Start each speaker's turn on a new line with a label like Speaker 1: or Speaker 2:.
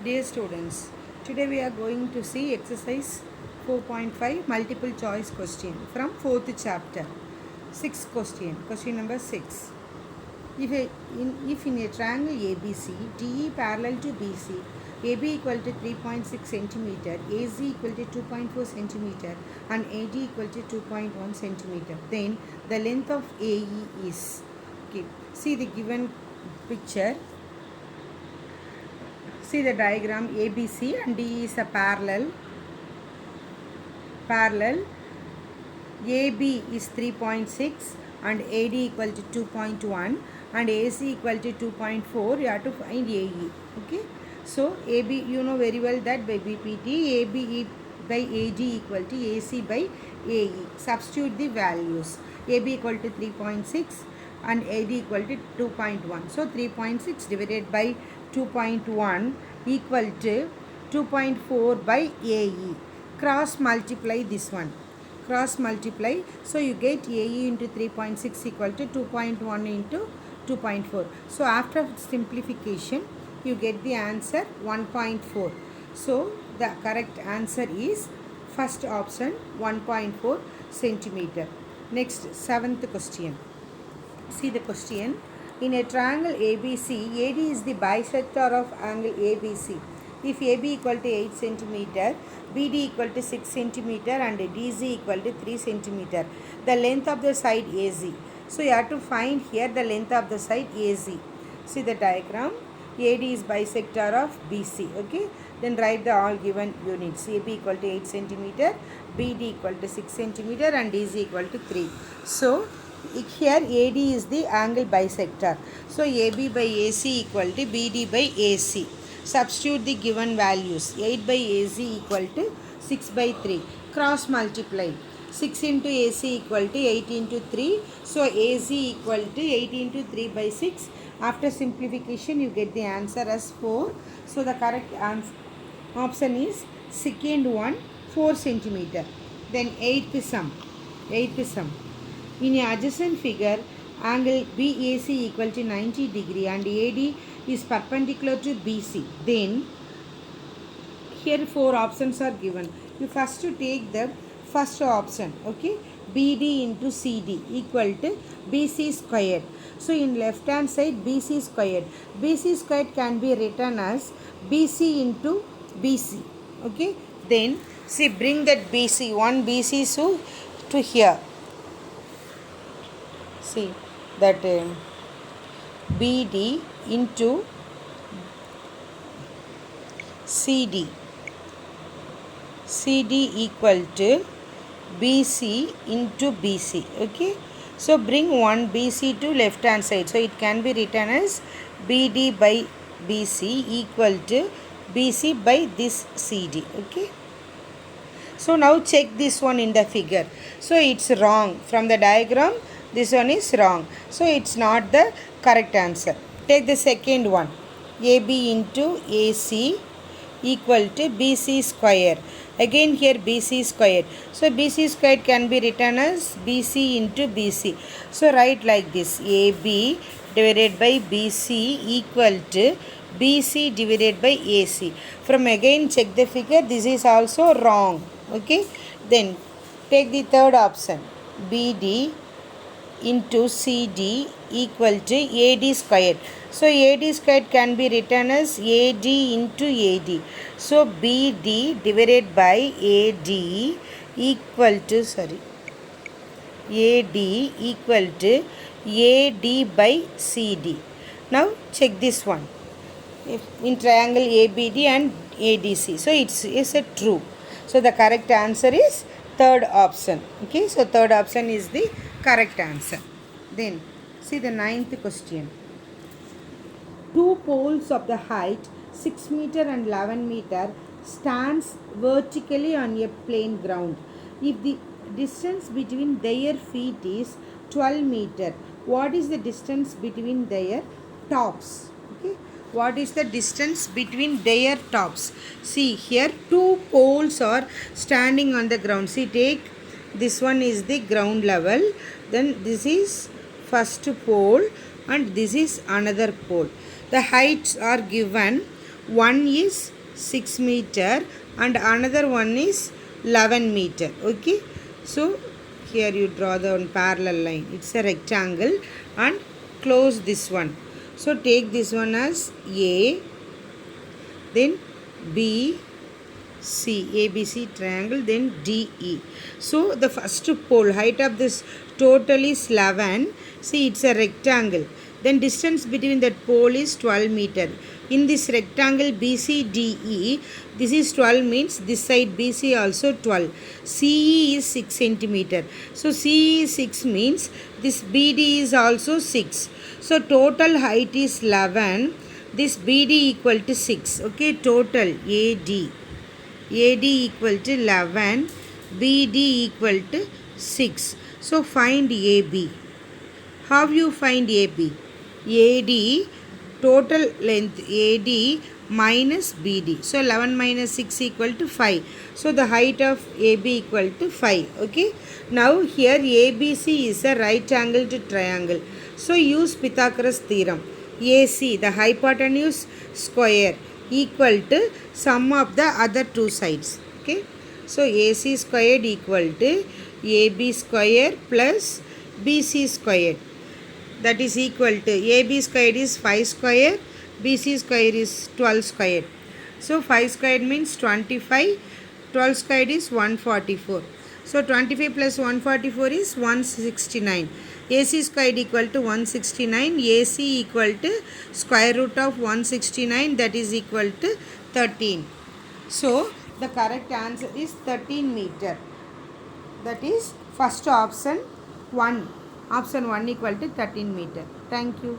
Speaker 1: Dear students, today we are going to see exercise 4.5 multiple choice question from 4th chapter. 6th question, question number 6. If in a triangle ABC, DE parallel to BC, AB equal to 3.6 centimeter, AC equal to 2.4 centimeter and AD equal to 2.1 centimeter, then the length of AE is, okay, see the given picture. See the diagram ABC and DE is a parallel. AB is 3.6 and AD equal to 2.1 and AC equal to 2.4. You have to find AE. Okay. So AB, you know very well that by BPT, AB by AD equal to AC by AE. Substitute the values. AB equal to 3.6 and AD equal to 2.1. So 3.6 divided by 2.1 equal to 2.4 by AE. Cross multiply this one. Cross multiply. So you get AE into 3.6 equal to 2.1 into 2.4. So after simplification, you get the answer 1.4. So the correct answer is first option 1.4 centimeter. Next, 7th question. See the question. In a triangle ABC, AD is the bisector of angle ABC. If AB equal to 8 centimeter, BD equal to 6 centimeter and DZ equal to 3 centimeter, the length of the side AZ. So you have to find here the length of the side AZ. See the diagram. AD is bisector of BC. Okay. Then write the all given units. AB equal to 8 centimeter, BD equal to 6 centimeter and DZ equal to 3. So here AD is the angle bisector. So AB by AC equal to BD by AC. Substitute the given values. 8 by AC equal to 6 by 3. Cross multiply. 6 into AC equal to 8 into 3. So AC equal to 8 into 3 by 6. After simplification you get the answer as 4. So the correct answer option is second one, 4 centimeter. Then 8th sum. In a adjacent figure, angle BAC equal to 90 degree and AD is perpendicular to BC. Then here 4 options are given. You first to take the first option. Okay, BD into CD equal to BC squared. So in left hand side BC squared. BC squared can be written as BC into BC. Okay, then see, bring that BC, one BC so to here. See that BD into CD equal to BC into BC. Okay, so bring one BC to left hand side, so it can be written as BD by BC equal to BC by this CD. Okay, so now check this one in the figure. So it's wrong from the diagram. This one is wrong. So it's not the correct answer. Take the second one. AB into AC equal to BC square. Again here BC square. So BC square can be written as BC into BC. So write like this. AB divided by BC equal to BC divided by AC. From again check the figure. This is also wrong. Okay. Then take the third option. BD into CD equal to AD squared. So AD squared can be written as AD into AD. So BD divided by AD equal to AD equal to AD by CD. Now check this one. If in triangle ABD and ADC. So it's a true. So the correct answer is third option. Okay, so third option is the correct answer. Then see the 9th question. Two poles of the height 6 meter and 11 meter stands vertically on a plain ground. If the distance between their feet is 12 meter, what is the distance between their tops? Okay, what is the distance between their tops? See here two poles are standing on the ground. See, take this one is the ground level, then this is first pole and this is another pole. The heights are given one is 6 meter and another one is 11 meter. Okay, so here you draw the one parallel line. It's a rectangle and close this one. So take this one as A, then B, C, ABC triangle, then DE. So the first pole, height of this total is 11. See, it's a rectangle. Then distance between that pole is 12 meter. In this rectangle BCDE, this is 12 means this side BC also 12. CE is 6 centimeter. So CE is 6 means this BD is also 6. So total height is 11. This BD equal to 6. Okay, total AD. AD equal to 11, BD equal to 6. So find AB. How you find AB? AD, total length AD minus BD. So 11 minus 6 equal to 5. So the height of AB equal to 5. Okay. Now here ABC is a right angled triangle. So use Pythagoras theorem. AC, the hypotenuse square, equal to sum of the other two sides. Okay. So AC squared equal to AB square plus BC squared. That is equal to AB squared is 5 square, BC square is 12 square. So 5 squared means 25, 12 squared is 144. So 25 plus 144 is 169. AC squared equal to 169, AC equal to square root of 169, that is equal to 13. So the correct answer is 13 meter. That is first option 1. Option 1 equal to 13 meter. Thank you.